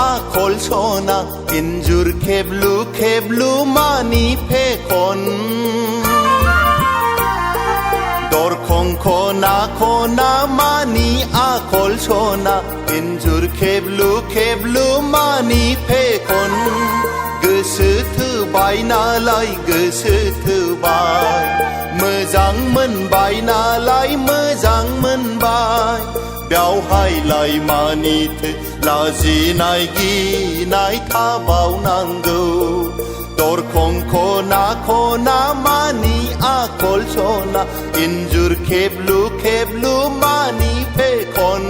आखल सना इन्जुर खेबलु मानि फेखन दरखं खना मानि आखल सना इन्जुर खेबलु मानि फेखन गोसो थोबाय नालाय गोसो थोबाय मोजां मोनबाय नालाय मोजां मोनबाय बेवहायलाय मानिथो लाजिनाय गिनाय थाबावनांगौ दरखं खना मानि आखल सना इन्जुर खेबलु मानि फेखन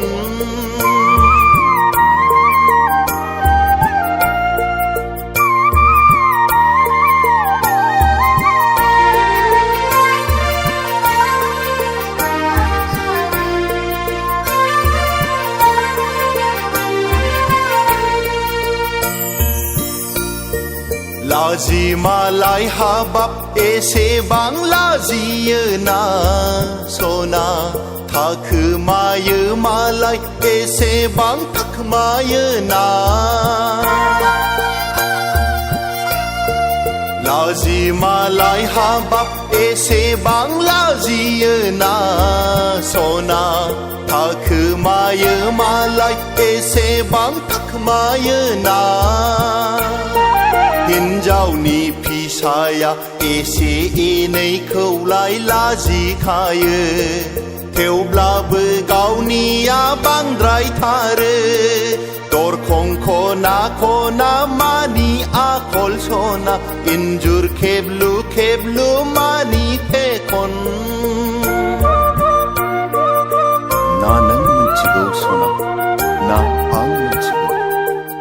लाजि मालाय हाबाब एसेबां लाजियोना सना थाखोमायो मालाय एसेबां थाखोमायोना लाजि मालाय हाबाब एसेबां लाजियोना सना थाखोमायो मालाय एसेबां थाखोमायोना हिन्जावनि फिसाया एसे एनैखौलाय लाजिखायो थेवब्लाबो गावनिया बांद्रायथारो दरखं खना मानि आखल सना इन्जुर खेबलु मानि फेखन ना नों मिथिगौ सना ना आं मिथिगौ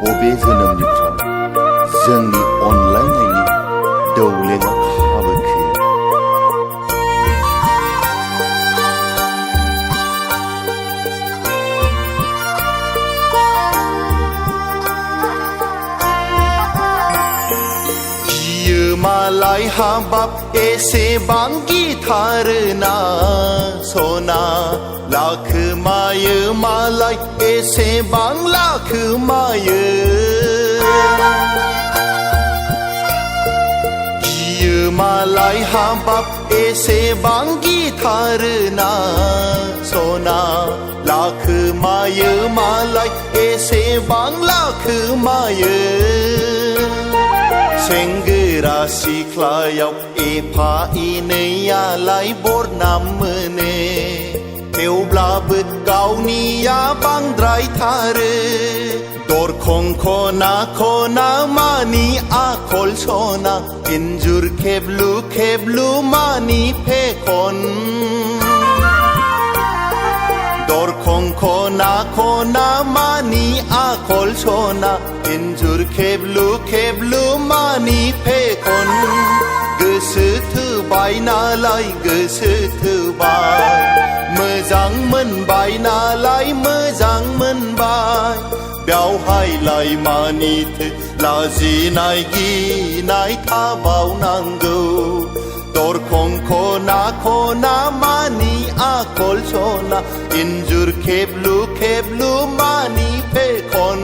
बबे जोनोमनिफ्राय जोंनि अनलायनायनि दौलेंआ हाबोखो गियो मालाय हाबाब एसेबां गिथारोना सना लाखोमायो मालाय एसेबां लाखोमायो गियो मालाय हाबाब एसेबां गिथारोना सना लाखोमायो मालाय एसेबां लाखोमायो सेंग्रा सिख्लायाव एफा एनैयालाय बरनाम मोनो थेवब्लाबो गावनिया बांद्रायथारो दरखं खना मानि आखल सना इन्जुर खेबलु मानि फेखन दरखं खना मानि आखल सना इन्जुर खेबलु मानि फेखन गोसो थोबाय नालाय गोसो थोबाय मोजां मोनबाय नालाय मोजां मोनबाय बेवहायलाय मानिथो लाजिनाय गिनाय थाबावनांगौ दरखं खना मानि आखल सना इन्जुर खेबलु मानि फेखन